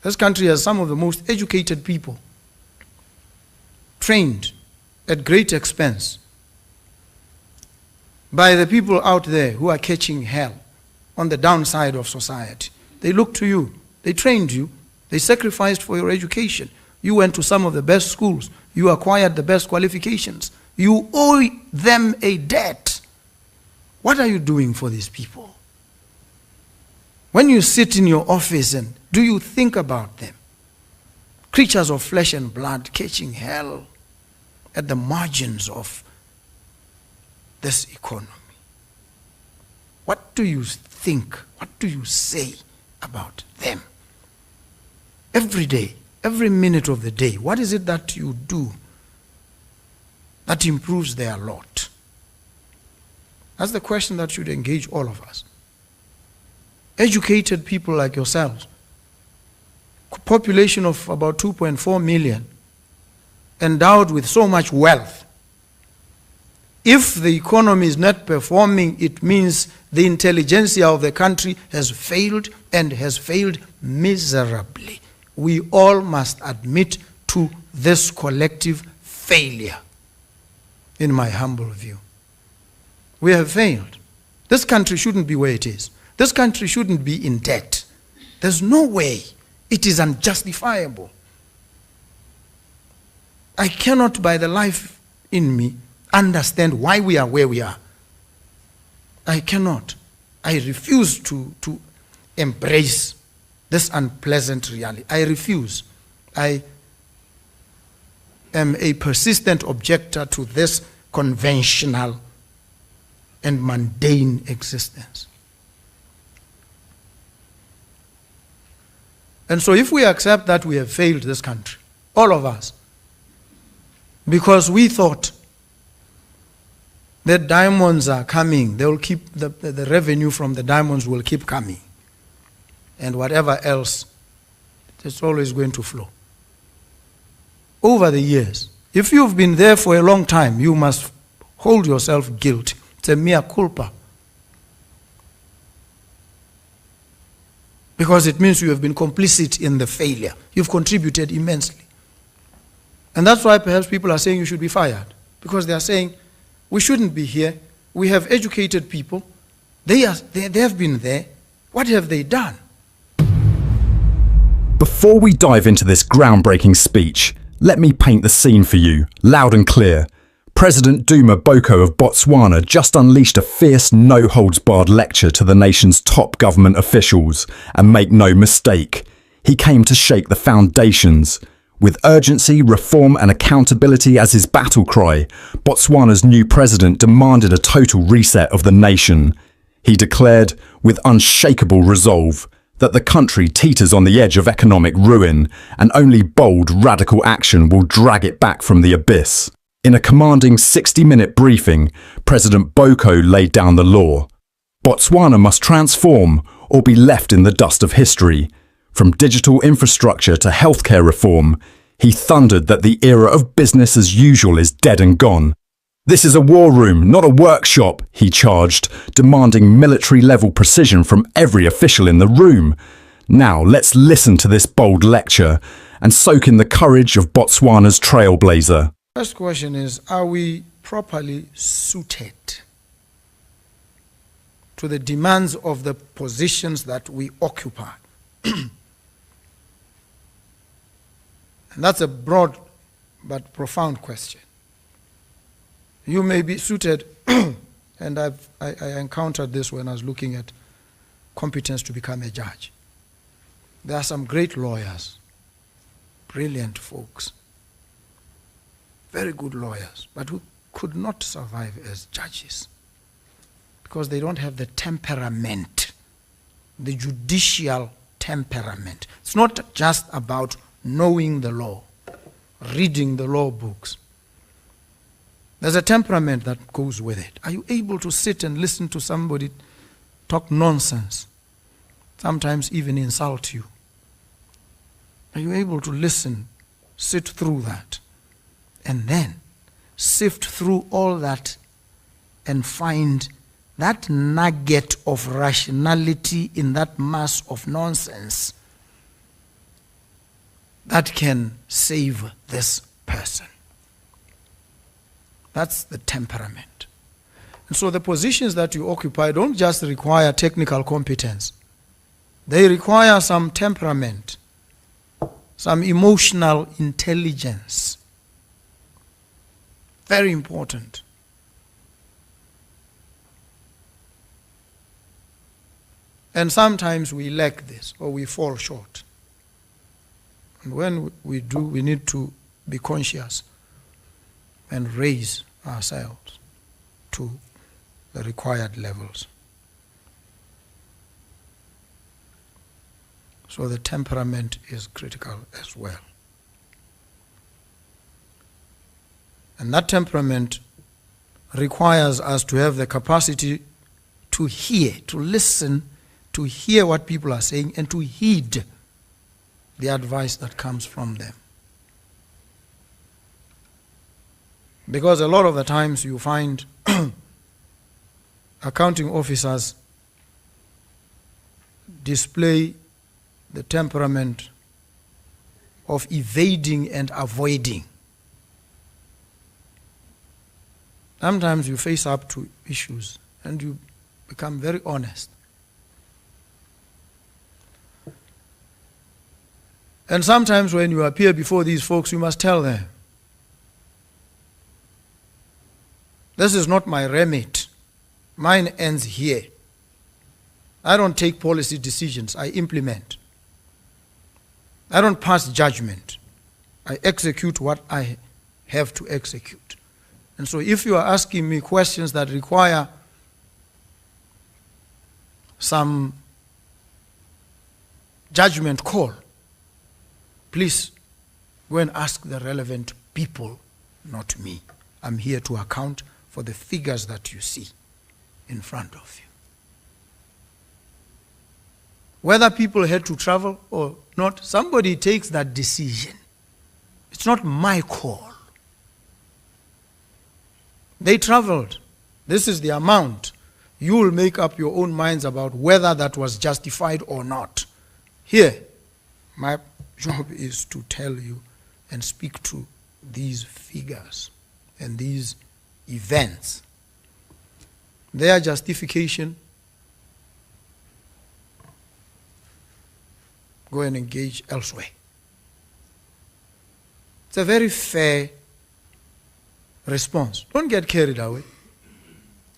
This country has some of the most educated people, trained at great expense by the people out there who are catching hell on the downside of society. They look to you. They trained you. They sacrificed for your education. You went to some of the best schools. You acquired the best qualifications. You owe them a debt. What are you doing for these people? When you sit in your office, and do you think about them? Creatures of flesh and blood catching hell at the margins of this economy. What do you think? What do you say about them? Every day, every minute of the day, what is it that you do that improves their lot? That's the question that should engage all of us. Educated people like yourselves, population of about 2.4 million, endowed with so much wealth. If the economy is not performing, it means the intelligentsia of the country has failed, and has failed miserably. We all must admit to this collective failure, in my humble view. We have failed. This country shouldn't be where it is. This country shouldn't be in debt. There's no way. It is unjustifiable. I cannot, by the life in me, understand why we are where we are. I cannot. I refuse to embrace this unpleasant reality. I refuse. I am a persistent objector to this conventional and mundane existence. And so if we accept that we have failed this country, all of us, because we thought that diamonds are coming, they will keep the revenue from the diamonds will keep coming, and whatever else, it's always going to flow. Over the years, if you've been there for a long time, you must hold yourself guilty. It's a mea culpa. Because it means you have been complicit in the failure. You've contributed immensely. And that's why perhaps people are saying you should be fired. Because they are saying, we shouldn't be here. We have educated people. They have been there. What have they done? Before we dive into this groundbreaking speech, let me paint the scene for you, loud and clear. President Duma Boko of Botswana just unleashed a fierce, no-holds-barred lecture to the nation's top government officials. And make no mistake, he came to shake the foundations. With urgency, reform and accountability as his battle cry, Botswana's new president demanded a total reset of the nation. He declared, with unshakable resolve, that the country teeters on the edge of economic ruin, and only bold, radical action will drag it back from the abyss. In a commanding 60-minute briefing, President Boko laid down the law. Botswana must transform or be left in the dust of history. From digital infrastructure to healthcare reform, he thundered that the era of business as usual is dead and gone. This is a war room, not a workshop, he charged, demanding military-level precision from every official in the room. Now let's listen to this bold lecture and soak in the courage of Botswana's trailblazer. First question is, are we properly suited to the demands of the positions that we occupy? And that's a broad but profound question. You may be suited, and I encountered this when I was looking at competence to become a judge. There are some great lawyers, brilliant folks, very good lawyers, but who could not survive as judges because they don't have the temperament, the judicial temperament. It's not just about knowing the law, reading the law books. There's a temperament that goes with it. Are you able to sit and listen to somebody talk nonsense, sometimes even insult you? Are you able to listen, sit through that, and then sift through all that and find that nugget of rationality in that mass of nonsense that can save this person. That's the temperament. And so the positions that you occupy don't just require technical competence. They require some temperament, some emotional intelligence. Very important. And sometimes we lack this, or we fall short. And when we do, we need to be conscious and raise ourselves to the required levels. So the temperament is critical as well. And that temperament requires us to have the capacity to hear, to listen, to hear what people are saying, and to heed the advice that comes from them. Because a lot of the times you find accounting officers display the temperament of evading and avoiding. Sometimes you face up to issues and you become very honest. And sometimes when you appear before these folks, you must tell them, this is not my remit. Mine ends here. I don't take policy decisions, I implement. I don't pass judgment. I execute what I have to execute. And so if you are asking me questions that require some judgment call, please go and ask the relevant people, not me. I'm here to account for the figures that you see in front of you. Whether people had to travel or not, somebody takes that decision. It's not my call. They traveled. This is the amount. You will make up your own minds about whether that was justified or not. Here, my job is to tell you and speak to these figures and these events. Their justification, go and engage elsewhere. It's a very fair response. Don't get carried away.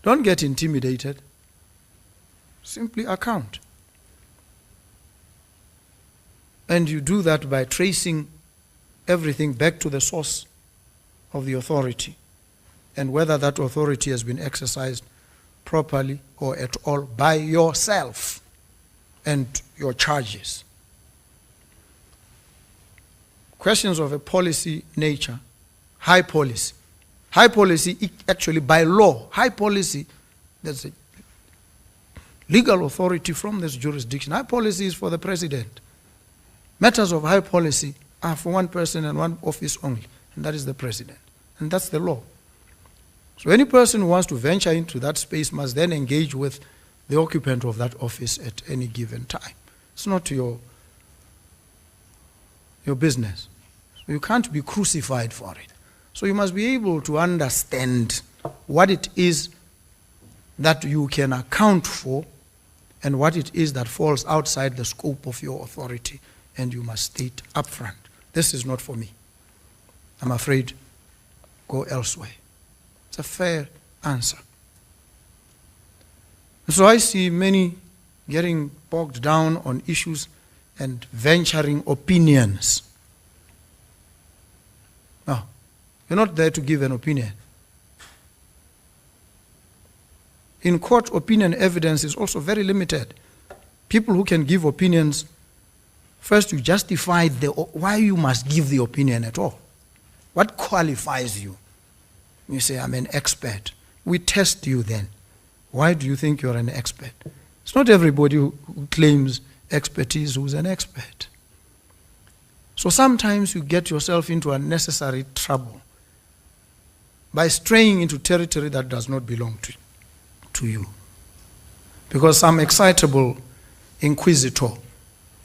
Don't get intimidated. Simply account. And you do that by tracing everything back to the source of the authority and whether that authority has been exercised properly or at all by yourself and your charges. Questions of a policy nature, high policy. High policy, actually by law, high policy, there's a legal authority from this jurisdiction. High policy is for the president. Matters of high policy are for one person and one office only, and that is the president. And that's the law. So any person who wants to venture into that space must then engage with the occupant of that office at any given time. It's not your business. So you can't be crucified for it. So you must be able to understand what it is that you can account for and what it is that falls outside the scope of your authority, and you must state upfront, this is not for me. I'm afraid, go elsewhere. It's a fair answer. So I see many getting bogged down on issues and venturing opinions. No, you're not there to give an opinion. In court, opinion evidence is also very limited. People who can give opinions, first you justify why you must give the opinion at all. What qualifies you? You say, I'm an expert. We test you then. Why do you think you're an expert? It's not everybody who claims expertise who's an expert. So sometimes you get yourself into unnecessary trouble by straying into territory that does not belong to you. Because some excitable inquisitor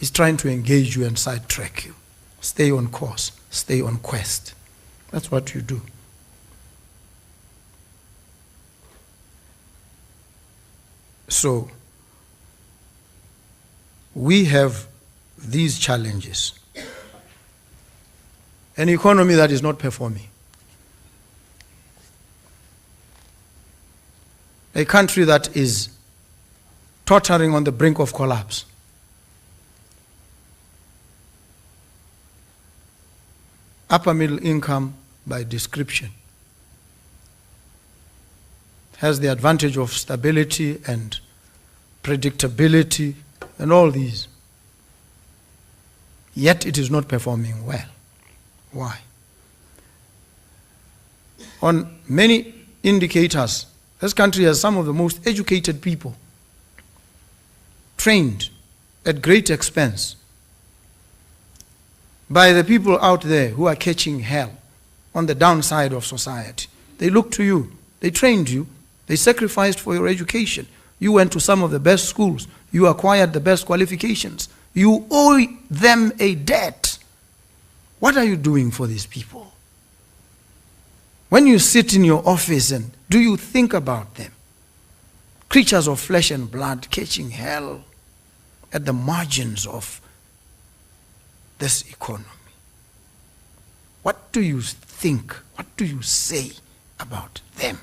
is trying to engage you and sidetrack you. Stay on course. Stay on quest. That's what you do. So, we have these challenges. An economy that is not performing. A country that is tottering on the brink of collapse. Upper middle income by description has the advantage of stability and predictability and all these. Yet it is not performing well. Why? On many indicators, this country has some of the most educated people, trained at great expense by the people out there who are catching hell on the downside of society. They look to you. They trained you. They sacrificed for your education. You went to some of the best schools. You acquired the best qualifications. You owe them a debt. What are you doing for these people? When you sit in your office, and do you think about them? Creatures of flesh and blood catching hell at the margins of this economy. What do you think? What do you say about them?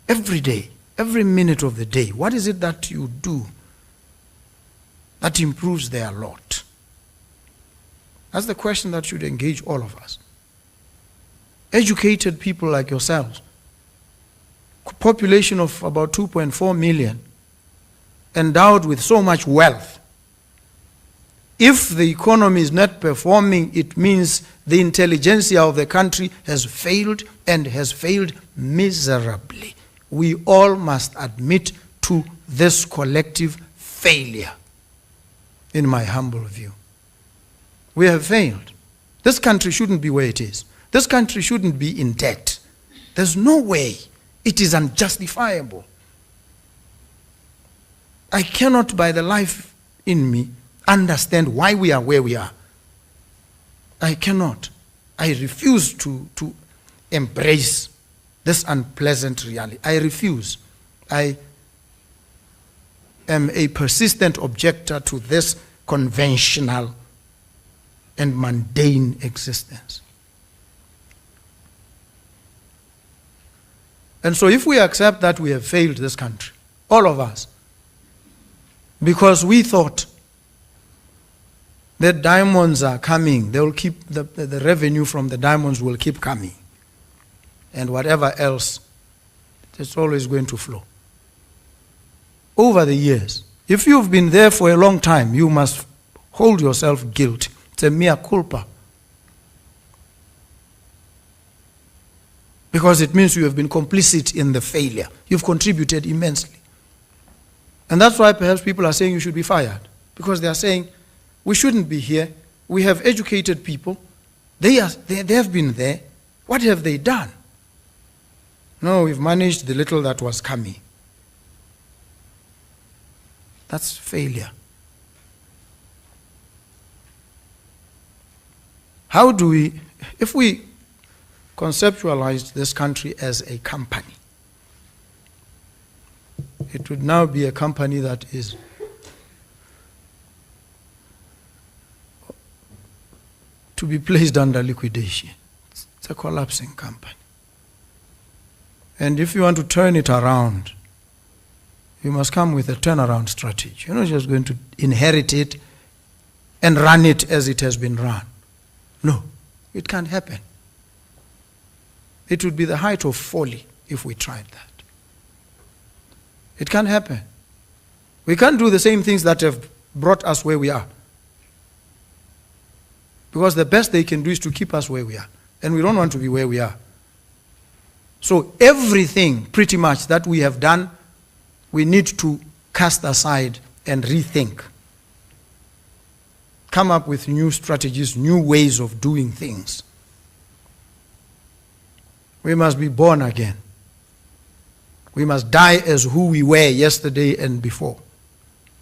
Every day, every minute of the day, what is it that you do that improves their lot? That's the question that should engage all of us. Educated people like yourselves, population of about 2.4 million, endowed with so much wealth. If the economy is not performing, it means the intelligentsia of the country has failed, and has failed miserably. We all must admit to this collective failure, in my humble view. We have failed. This country shouldn't be where it is. This country shouldn't be in debt. There's no way. It is unjustifiable. I cannot, by the life in me, understand why we are where we are. I cannot. I refuse to embrace this unpleasant reality. I refuse. I am a persistent objector to this conventional and mundane existence. And so if we accept that we have failed this country, all of us, because we thought that diamonds are coming, they will keep the revenue from the diamonds will keep coming, and whatever else, it's always going to flow. Over the years, if you've been there for a long time, you must hold yourself guilty. It's a mea culpa. Because it means you have been complicit in the failure. You've contributed immensely. And that's why perhaps people are saying you should be fired. Because they are saying, we shouldn't be here. We have educated people. They have been there. What have they done? No, we've managed the little that was coming. That's failure. How do we, if we conceptualize this country as a company, it would now be a company that is to be placed under liquidation. It's a collapsing company. And if you want to turn it around, you must come with a turnaround strategy. You're not just going to inherit it and run it as it has been run. No, it can't happen. It would be the height of folly if we tried that. It can't happen. We can't do the same things that have brought us where we are. Because the best they can do is to keep us where we are. And we don't want to be where we are. So everything, pretty much, that we have done, we need to cast aside and rethink. Come up with new strategies, new ways of doing things. We must be born again. We must die as who we were yesterday and before.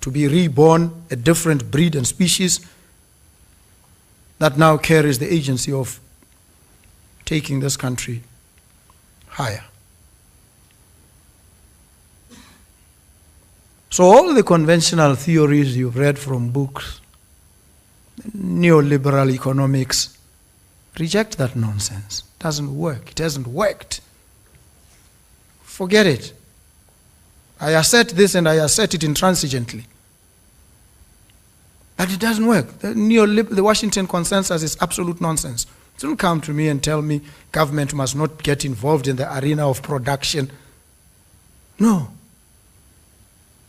To be reborn, a different breed and species, that now carries the agency of taking this country higher. So all the conventional theories you've read from books, neoliberal economics, reject that nonsense. It doesn't work. It hasn't worked. Forget it. I assert this and I assert it intransigently. But it doesn't work. The Washington consensus is absolute nonsense. Don't come to me and tell me government must not get involved in the arena of production. No.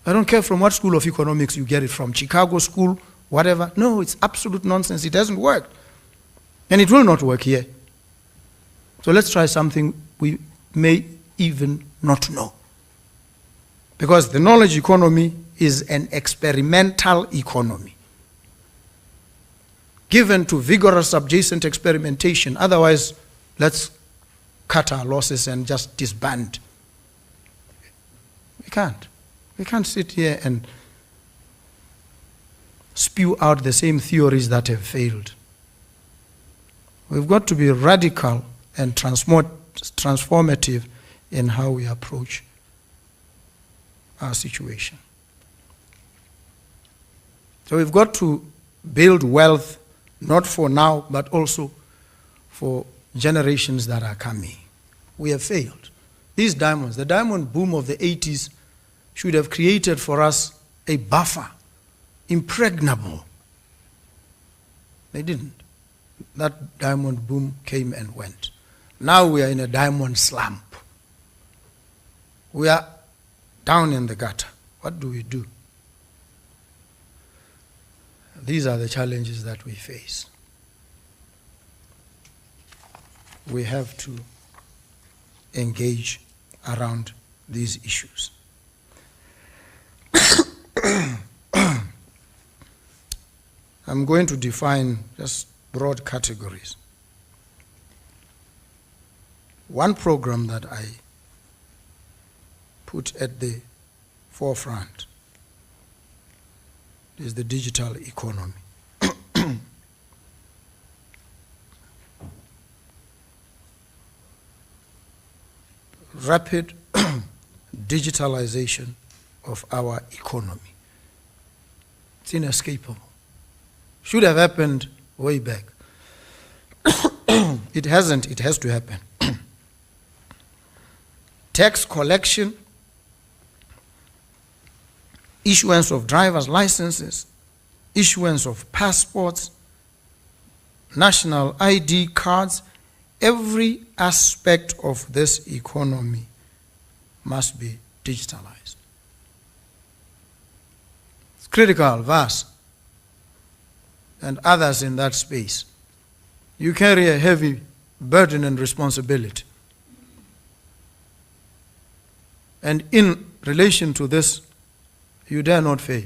I don't care from what school of economics you get it from, Chicago school, whatever. No, it's absolute nonsense. It hasn't worked. And it will not work here. So let's try something we may even not know. Because the knowledge economy is an experimental economy, given to vigorous adjacent experimentation. Otherwise, let's cut our losses and just disband. We can't. We can't sit here and spew out the same theories that have failed. We've got to be radical and transformative in how we approach our situation. So we've got to build wealth, not for now, but also for generations that are coming. We have failed. These diamonds, the diamond boom of the 80s, should have created for us a buffer, impregnable. They didn't. That diamond boom came and went. Now we are in a diamond slump. We are down in the gutter. What do we do? These are the challenges that we face. We have to engage around these issues. I'm going to define just broad categories. One program that I put at the forefront is the digital economy. Rapid digitalization of our economy. It's inescapable. Should have happened way back. It hasn't, it has to happen. Tax collection, issuance of driver's licenses, issuance of passports, national ID cards, every aspect of this economy must be digitalized. It's critical, vast, and others in that space. You carry a heavy burden and responsibility. And in relation to this, you dare not fail.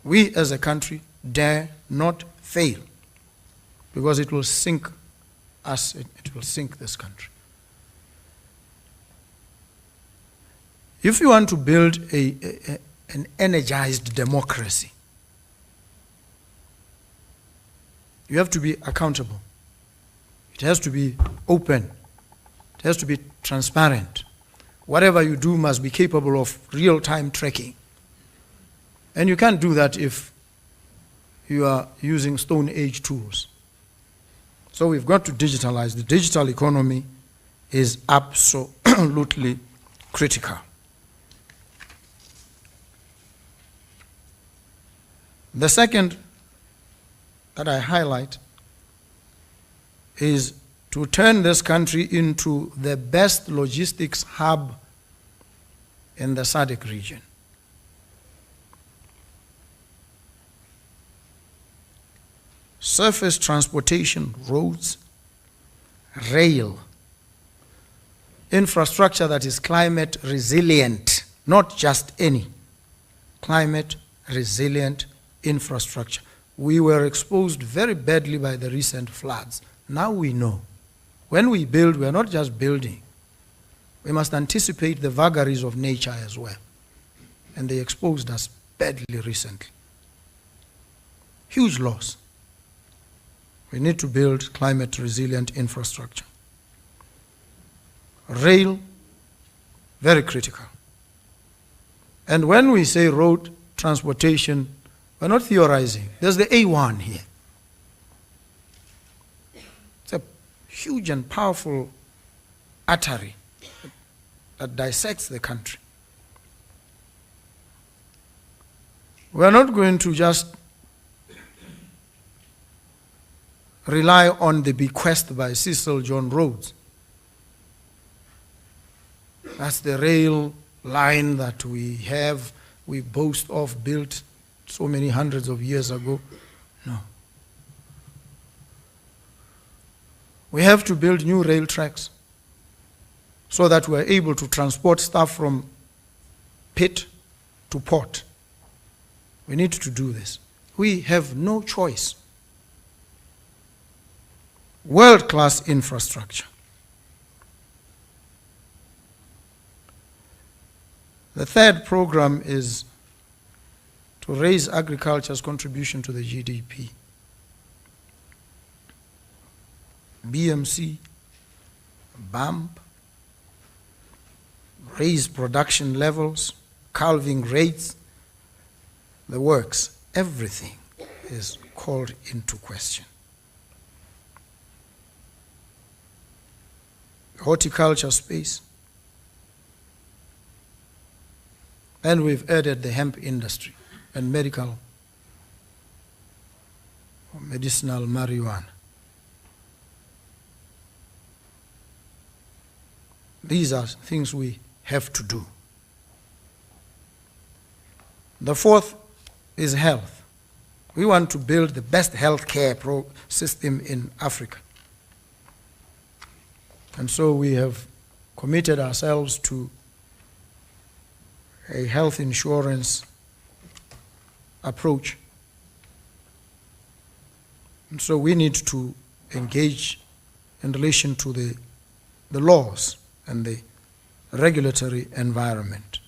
We as a country dare not fail, because it will sink us, it will sink this country. If you want to build an energized democracy, you have to be accountable. It has to be open. It has to be transparent. Whatever you do must be capable of real-time tracking. And you can't do that if you are using Stone Age tools. So we've got to digitalize. The digital economy is absolutely critical. The second that I highlight is to turn this country into the best logistics hub in the SADC region. Surface transportation, roads, rail, infrastructure that is climate resilient, not just any, climate resilient infrastructure. We were exposed very badly by the recent floods. Now we know. When we build, we are not just building. We must anticipate the vagaries of nature as well. And they exposed us badly recently. Huge loss. We need to build climate resilient infrastructure. Rail, very critical. And when we say road transportation, we're not theorizing. There's the A1 here. It's a huge and powerful artery that dissects the country. We're not going to just rely on the bequest by Cecil John Rhodes. That's the rail line that we boast of, built so many hundreds of years ago. No. We have to build new rail tracks so that we're able to transport stuff from pit to port. We need to do this. We have no choice. World-class infrastructure. The third program is to raise agriculture's contribution to the GDP. BMC, BAMP, raise production levels, calving rates, the works, everything is called into question. Horticulture space, and we've added the hemp industry and medicinal marijuana. These are things we have to do. The fourth is health. We want to build the best healthcare system in Africa. And so we have committed ourselves to a health insurance approach. And so we need to engage in relation to the laws and the regulatory environment.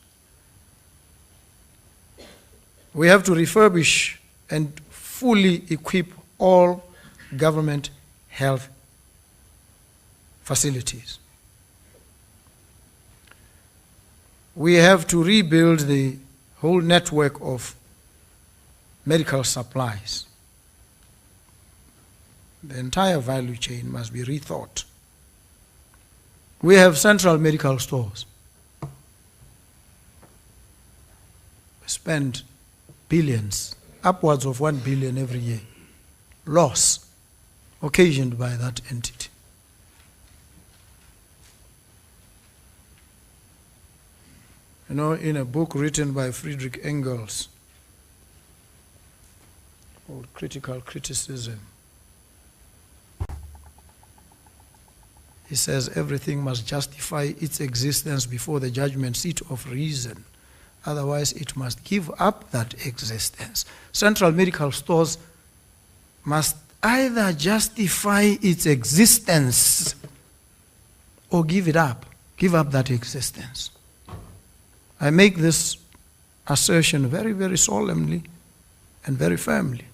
We have to refurbish and fully equip all government health facilities. We have to rebuild the whole network of medical supplies. The entire value chain must be rethought. We have central medical stores. We spend billions, upwards of 1 billion every year, loss occasioned by that entity. You know, in a book written by Friedrich Engels called Critical Criticism, he says everything must justify its existence before the judgment seat of reason. Otherwise, it must give up that existence. Central medical stores must either justify its existence or give up that existence. I make this assertion very, very solemnly and very firmly.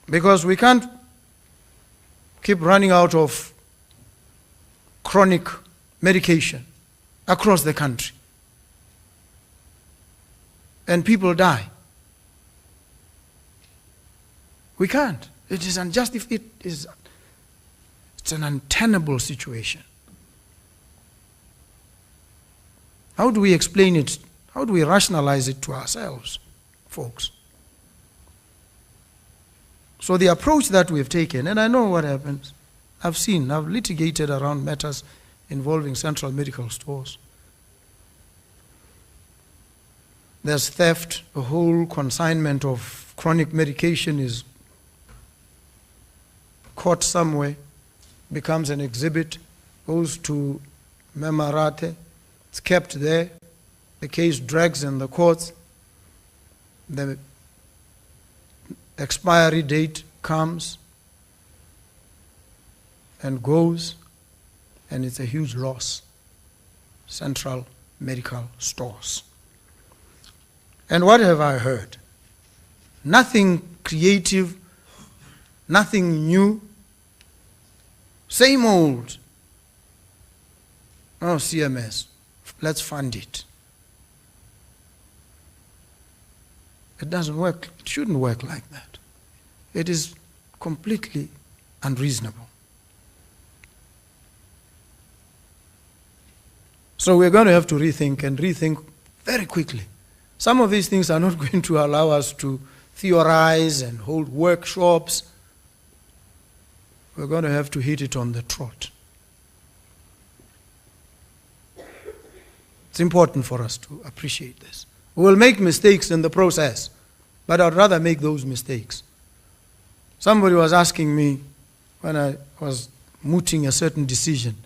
Because we can't keep running out of chronic medication across the country. And people die. We can't. It is unjustified. It's an untenable situation. How do we explain it? How do we rationalize it to ourselves, folks? So the approach that we've taken, and I know what happens. I've litigated around matters involving central medical stores. There's theft, a whole consignment of chronic medication is caught somewhere, becomes an exhibit, goes to Memarate, it's kept there, the case drags in the courts, the expiry date comes and goes, and it's a huge loss. Central medical stores. And what have I heard? Nothing creative, nothing new. Same old. Oh, CMS, let's fund it. It doesn't work. It shouldn't work like that. It is completely unreasonable. So we're going to have to rethink very quickly. Some of these things are not going to allow us to theorize and hold workshops. We're going to have to hit it on the trot. It's important for us to appreciate this. We will make mistakes in the process, but I'd rather make those mistakes. Somebody was asking me when I was mooting a certain decision,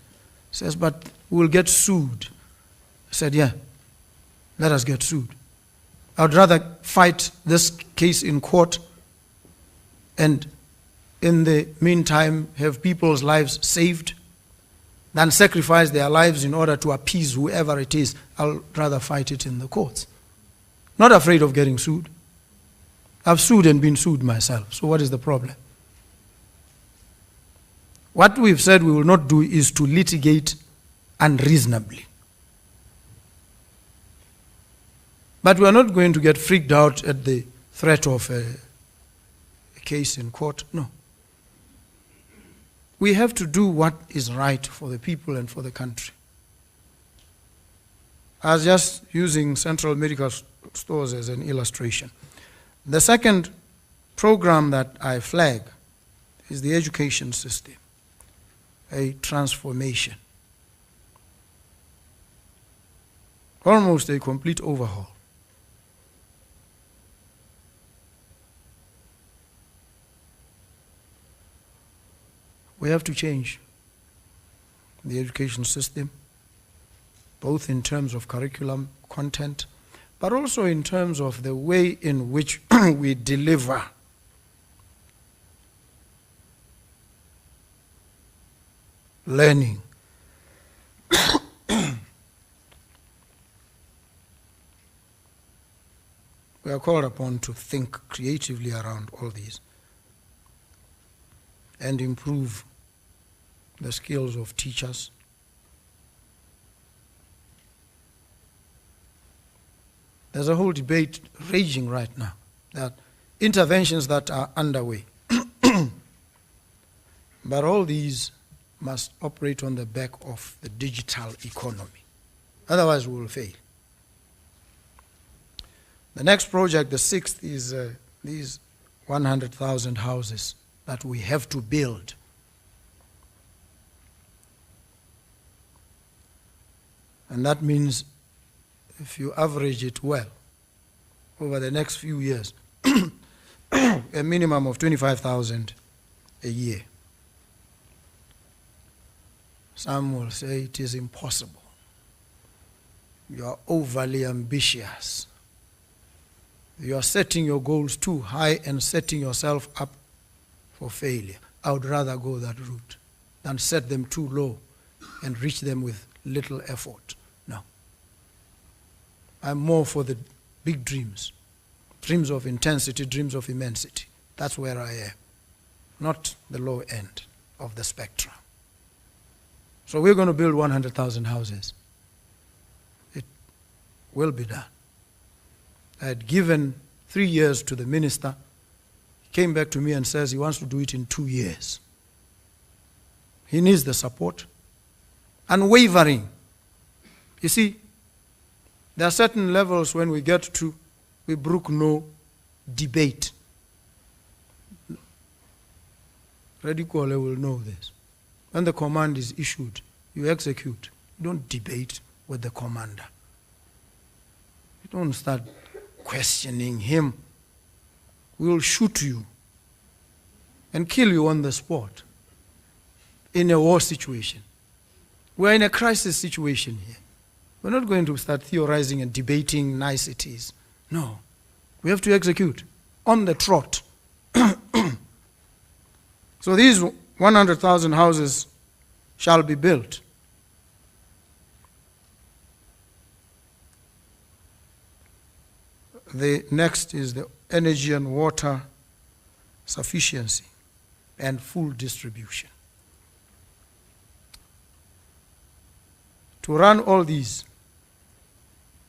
says, but we'll get sued. I said, yeah, let us get sued. I'd rather fight this case in court and in the meantime have people's lives saved than sacrifice their lives in order to appease whoever it is. I'll rather fight it in the courts. Not afraid of getting sued. I've sued and been sued myself. So what is the problem? What we've said we will not do is to litigate unreasonably. But we are not going to get freaked out at the threat of a case in court. No. We have to do what is right for the people and for the country. I was just using Central Medical Stores as an illustration. The second program that I flag is the education system, a transformation. Almost a complete overhaul. We have to change the education system, both in terms of curriculum content, but also in terms of the way in which we deliver. Learning. We are called upon to think creatively around all these and improve the skills of teachers. There's a whole debate raging right now that interventions that are underway. But all these must operate on the back of the digital economy. Otherwise we will fail. The next project, the sixth, is these 100,000 houses that we have to build. And that means if you average it well over the next few years, a minimum of 25,000 a year. Some will say it is impossible. You are overly ambitious. You are setting your goals too high and setting yourself up for failure. I would rather go that route than set them too low and reach them with little effort. No. I'm more for the big dreams. Dreams of intensity, dreams of immensity. That's where I am. Not the low end of the spectrum. So we're going to build 100,000 houses. It will be done. I had given 3 years to the minister. He came back to me and says he wants to do it in 2 years. He needs the support. Unwavering. You see, there are certain levels when we get to, we brook no debate. Redikole will know this. When the command is issued, you execute. You don't debate with the commander. You don't start questioning him. We will shoot you and kill you on the spot in a war situation. We're in a crisis situation here. We're not going to start theorizing and debating niceties. No. We have to execute on the trot. So these 100,000 houses shall be built. The next is the energy and water sufficiency and full distribution. To run all these,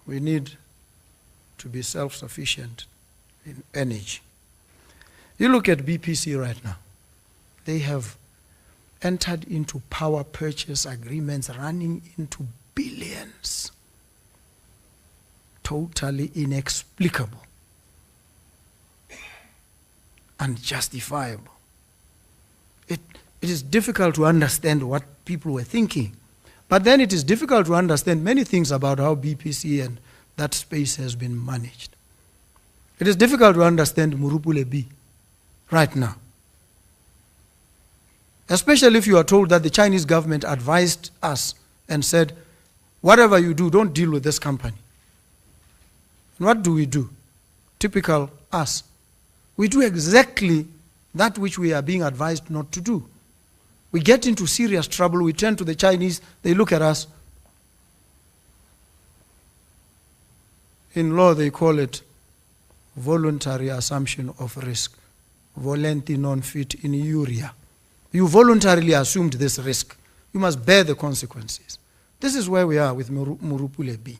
we need to be self-sufficient in energy. You look at BPC right now. They have entered into power purchase agreements running into billions. Totally inexplicable, unjustifiable. It is difficult to understand what people were thinking. But then it is difficult to understand many things about how BPC and that space has been managed. It is difficult to understand Murupule B right now. Especially if you are told that the Chinese government advised us and said, whatever you do, don't deal with this company. And what do? Typical us. We do exactly that which we are being advised not to do. We get into serious trouble, we turn to the Chinese, they look at us. In law, they call it voluntary assumption of risk. Volenti non fit in iuria. You voluntarily assumed this risk. You must bear the consequences. This is where we are with Murupule B.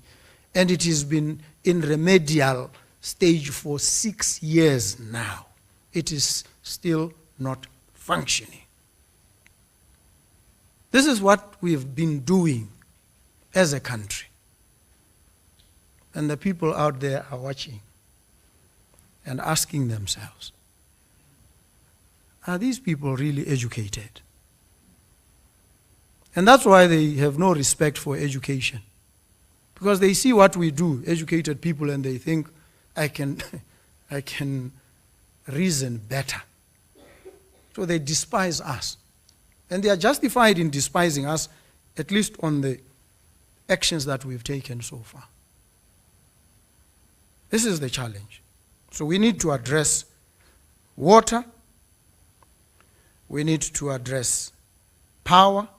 And it has been in remedial stage for 6 years now. It is still not functioning. This is what we've been doing as a country. And the people out there are watching and asking themselves, are these people really educated? And that's why they have no respect for education. Because they see what we do, educated people, and they think, I can reason better. So they despise us. And they are justified in despising us, at least on the actions that we've taken so far. This is the challenge. So we need to address water. We need to address power.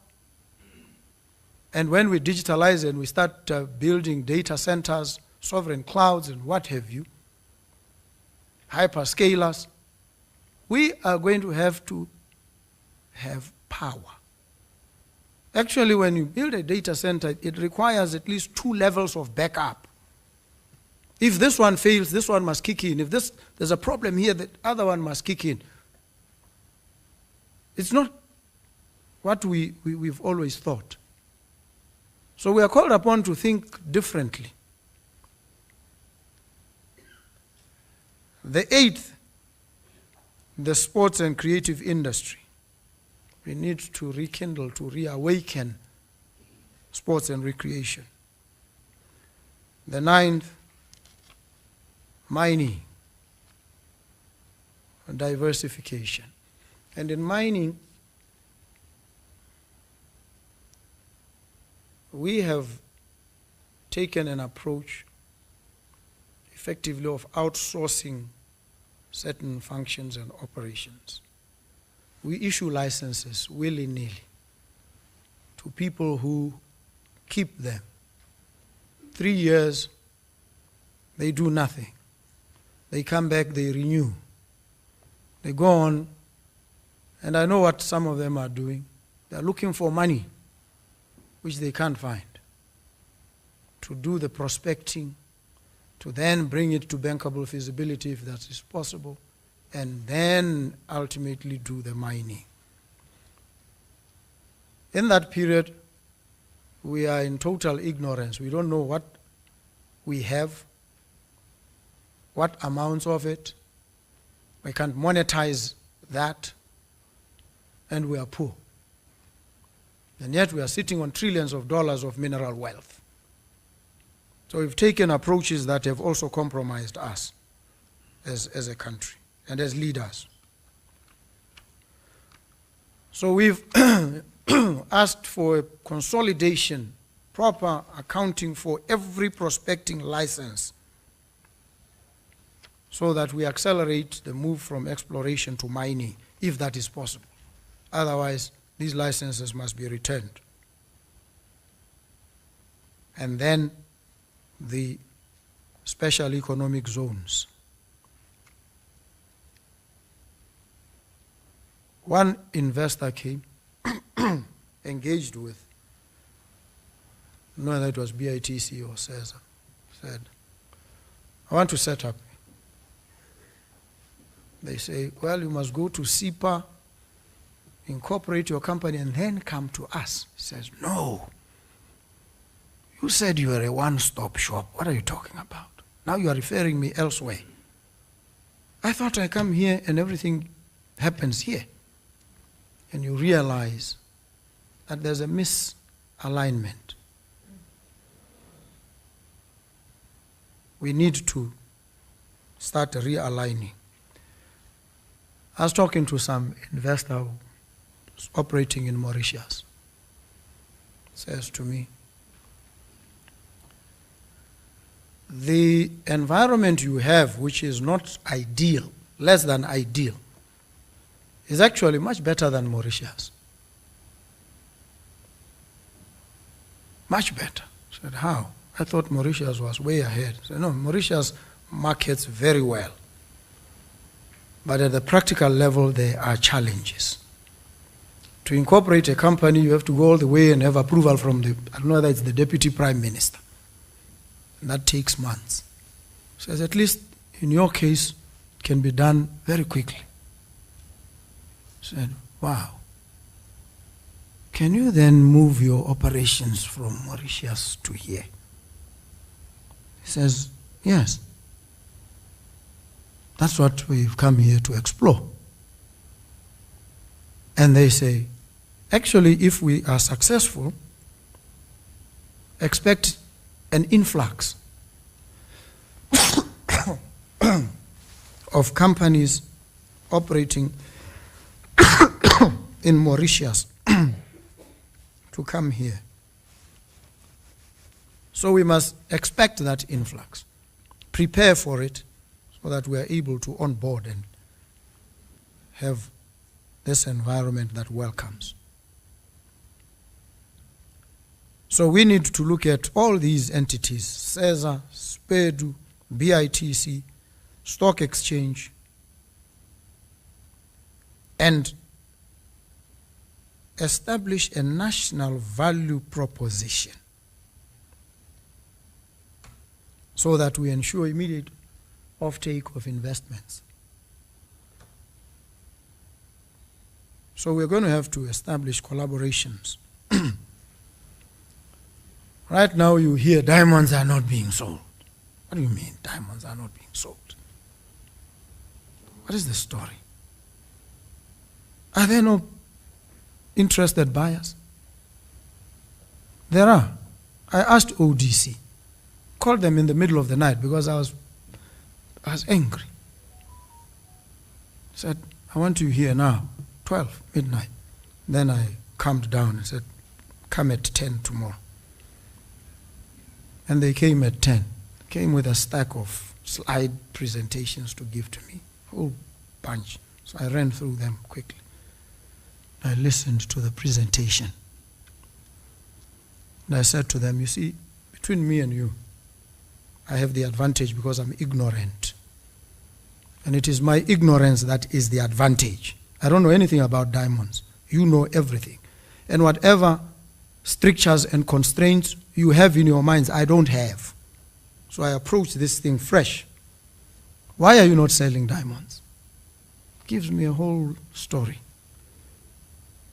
And when we digitalize and we start building data centers, sovereign clouds, and what have you, hyperscalers, we are going to have power. Actually, when you build a data center, it requires at least 2 levels of backup. If this one fails, this one must kick in. If there's a problem here, the other one must kick in. It's not what we've always thought. So we are called upon to think differently. The 8th, the sports and creative industry. We need to rekindle, to reawaken sports and recreation. The 9th, mining and diversification. And in mining, we have taken an approach effectively of outsourcing certain functions and operations. We issue licenses willy-nilly to people who keep them. 3 years, they do nothing. They come back, they renew. They go on, and I know what some of them are doing. They're looking for money, which they can't find, to do the prospecting, to then bring it to bankable feasibility if that is possible, and then ultimately do the mining. In that period, we are in total ignorance. We don't know what we have, what amounts of it. We can't monetize that, and we are poor. And yet we are sitting on trillions of dollars of mineral wealth. So we've taken approaches that have also compromised us as a country and as leaders. So we've asked for a consolidation, proper accounting for every prospecting license, so that we accelerate the move from exploration to mining, if that is possible. Otherwise, these licenses must be returned. And then the special economic zones. One investor came, engaged with, no, that was BITC or CESA, said, I want to set up. They say, well, you must go to SIPA, incorporate your company, and then come to us. He says, no. You said you were a one-stop shop. What are you talking about? Now you are referring me elsewhere. I thought I come here and everything happens here. And you realize that there's a misalignment. We need to start realigning. I was talking to some investor who was operating in Mauritius. Says to me, the environment you have, which is not ideal, less than ideal, is actually much better than Mauritius. Much better. I said, how? I thought Mauritius was way ahead. I said, no, Mauritius markets very well. But at the practical level, there are challenges. To incorporate a company, you have to go all the way and have approval from the, I don't know whether it's the Deputy Prime Minister. And that takes months. So at least in your case, it can be done very quickly. I said, wow. Can you then move your operations from Mauritius to here? He says, yes. That's what we've come here to explore. And they say, actually, if we are successful, expect an influx of companies operating in Mauritius to come here. So we must expect that influx, prepare for it so that we are able to onboard and have this environment that welcomes. So we need to look at all these entities, CESA, SPEDU, BITC, Stock Exchange, and establish a national value proposition so that we ensure immediate offtake of investments. So we're going to have to establish collaborations. Right now you hear diamonds are not being sold. What do you mean diamonds are not being sold? What is the story? Are there no interested buyers? There are. I asked ODC, called them in the middle of the night because I was angry. Said, I want you here now, 12, midnight. Then I calmed down and said, come at 10 tomorrow. And they came at 10. Came with a stack of slide presentations to give to me, a whole bunch. So I ran through them quickly. I listened to the presentation. And I said to them, you see, between me and you, I have the advantage because I'm ignorant. And it is my ignorance that is the advantage. I don't know anything about diamonds. You know everything. And whatever strictures and constraints you have in your minds, I don't have. So I approach this thing fresh. Why are you not selling diamonds? Gives me a whole story.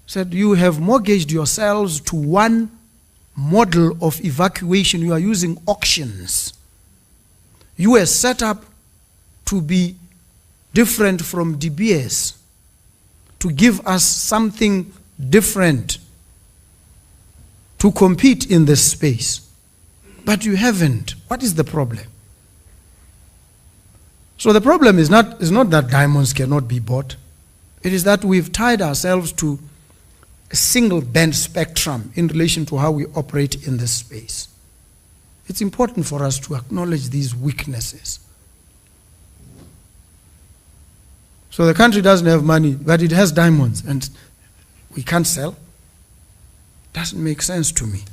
Said, you have mortgaged yourselves to one model of evacuation. You are using auctions. You were set up to be different from De Beers, to give us something different to compete in this space. But you haven't. What is the problem? So the problem is not that diamonds cannot be bought. It is that we've tied ourselves to a single band spectrum in relation to how we operate in this space. It's important for us to acknowledge these weaknesses. So the country doesn't have money, but it has diamonds, and we can't sell. Doesn't make sense to me.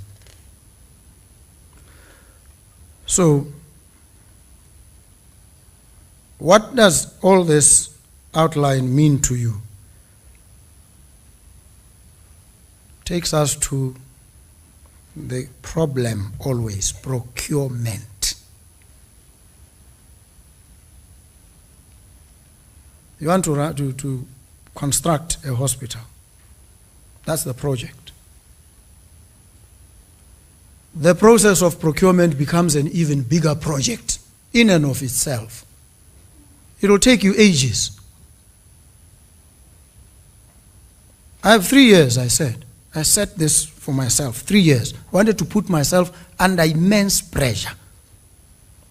So What does all this outline mean to you? Takes us to the problem always, procurement. You want to construct a hospital. That's the project. The process of procurement becomes an even bigger project in and of itself. It will take you ages. I have 3 years, I said. I set this for myself, 3 years. I wanted to put myself under immense pressure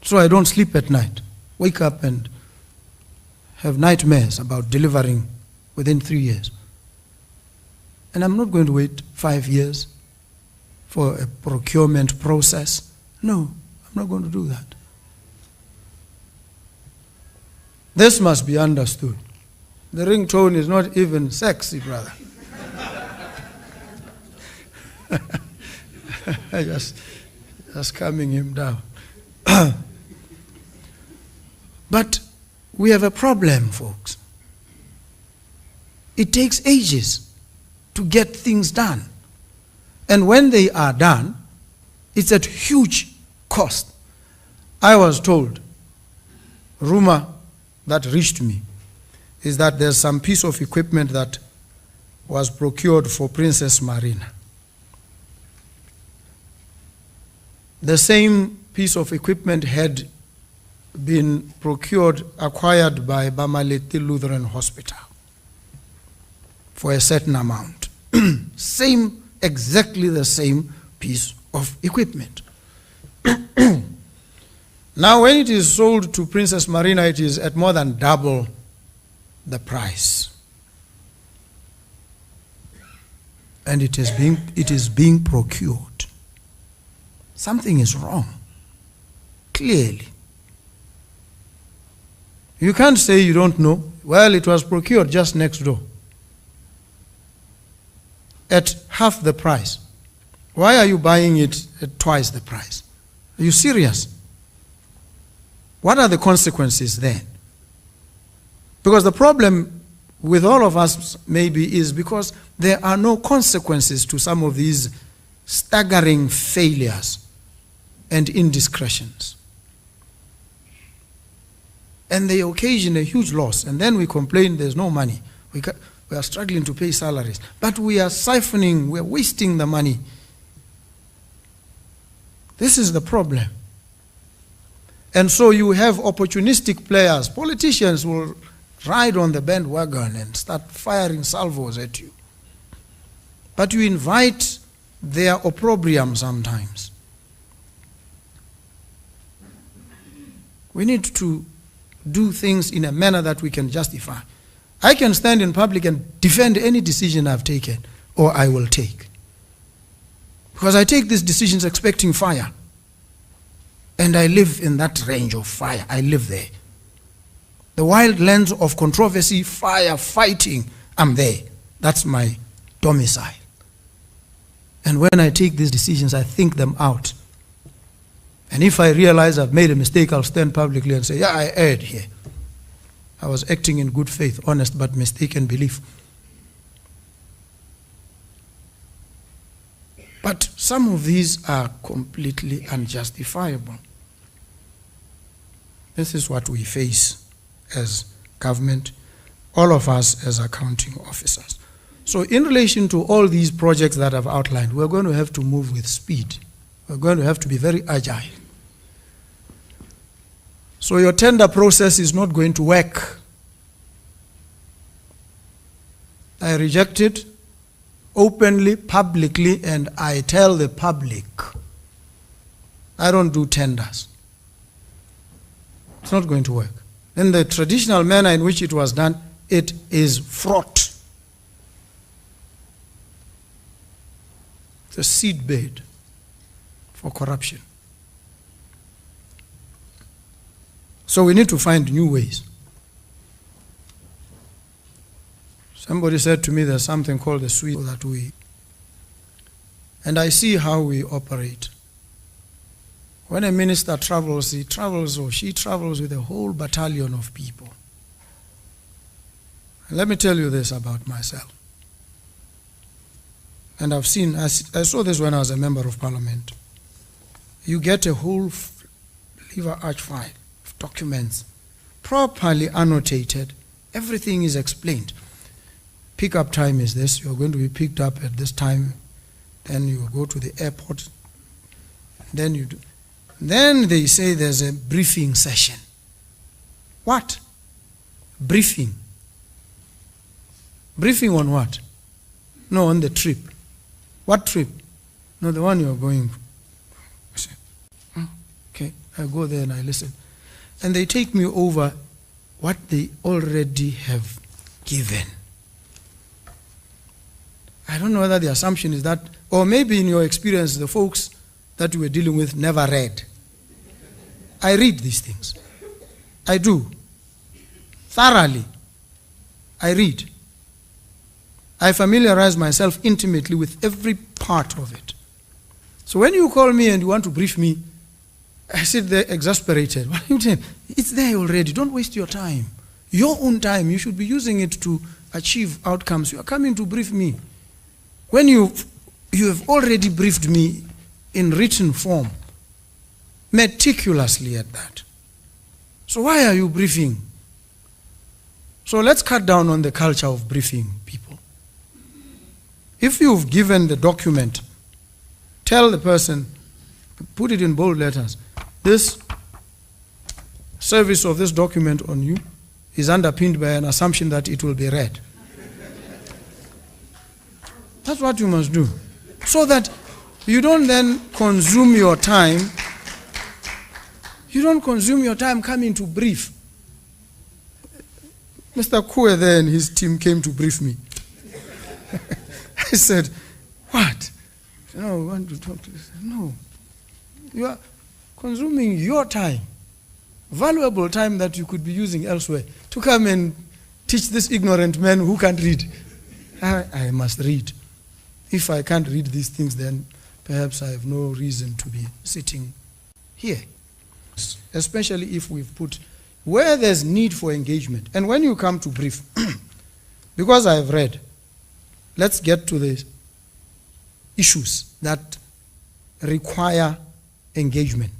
so I don't sleep at night. Wake up and have nightmares about delivering within 3 years. And I'm not going to wait 5 years for a procurement process. No, I'm not going to do that. This must be understood. The ringtone is not even sexy, brother. just calming him down. But we have a problem, folks. It takes ages to get things done. And when they are done, it's at huge cost. I was told, rumor that reached me, is that there's some piece of equipment that was procured for Princess Marina. The same piece of equipment had been acquired by Bamaleti Lutheran Hospital for a certain amount. Exactly the same piece of equipment. Now, when it is sold to Princess Marina, it is at more than double the price. And it is being procured. Something is wrong, clearly. You can't say you don't know. Well, it was procured just next door at half the price. Why are you buying it at twice the price? Are you serious? What are the consequences then? Because the problem with all of us maybe is because there are no consequences to some of these staggering failures and indiscretions. And they occasion a huge loss. And then we complain there's no money. We are struggling to pay salaries. But we are siphoning, we are wasting the money. This is the problem. And so you have opportunistic players. Politicians will ride on the bandwagon and start firing salvos at you. But you invite their opprobrium sometimes. We need to do things in a manner that we can justify. I can stand in public and defend any decision I've taken or I will take. Because I take these decisions expecting fire. And I live in that range of fire. I live there. The wild lands of controversy, fire, fighting, I'm there. That's my domicile. And when I take these decisions, I think them out. And if I realize I've made a mistake, I'll stand publicly and say, yeah, I erred here. I was acting in good faith, honest but mistaken belief. But some of these are completely unjustifiable. This is what we face as government, all of us as accounting officers. So in relation to all these projects that I've outlined, we're going to have to move with speed. We're going to have to be very agile. So your tender process is not going to work. I reject it openly, publicly, and I tell the public, I don't do tenders. It's not going to work. In the traditional manner in which it was done, it is fraught. It's a seedbed for corruption. So we need to find new ways. Somebody said to me there's something called the suite that we, and I see how we operate. When a minister travels, he travels or she travels with a whole battalion of people. And let me tell you this about myself. And I saw this when I was a member of parliament. You get a whole liver arch file of documents, properly annotated. Everything is explained. Pickup time is this. You're going to be picked up at this time. Then you go to the airport. Then you do. Then they say there's a briefing session. What? Briefing. Briefing on what? No, on the trip. What trip? No, the one you're going. I say, oh, okay, I go there and I listen. And they take me over what they already have given. I don't know whether the assumption is that, or maybe in your experience, the folks that you were dealing with never read. I read these things. I do. Thoroughly. I read. I familiarize myself intimately with every part of it. So when you call me and you want to brief me, I sit there exasperated. What are you saying? It's there already. Don't waste your time. Your own time. You should be using it to achieve outcomes. You are coming to brief me. When you have already briefed me in written form, meticulously at that. So why are you briefing? So let's cut down on the culture of briefing people. If you've given the document, tell the person, put it in bold letters, this service of this document on you is underpinned by an assumption that it will be read. That's what you must do. So that you don't then consume your time. You don't consume your time coming to brief. Mr. Kue there and his team came to brief me. I said, what? No, we want to talk to you. No. You are consuming your time, valuable time that you could be using elsewhere, to come and teach this ignorant man who can't read. I must read. If I can't read these things, then perhaps I have no reason to be sitting here. Especially if we've put where there's need for engagement. And when you come to brief, because I've read, let's get to the issues that require engagement.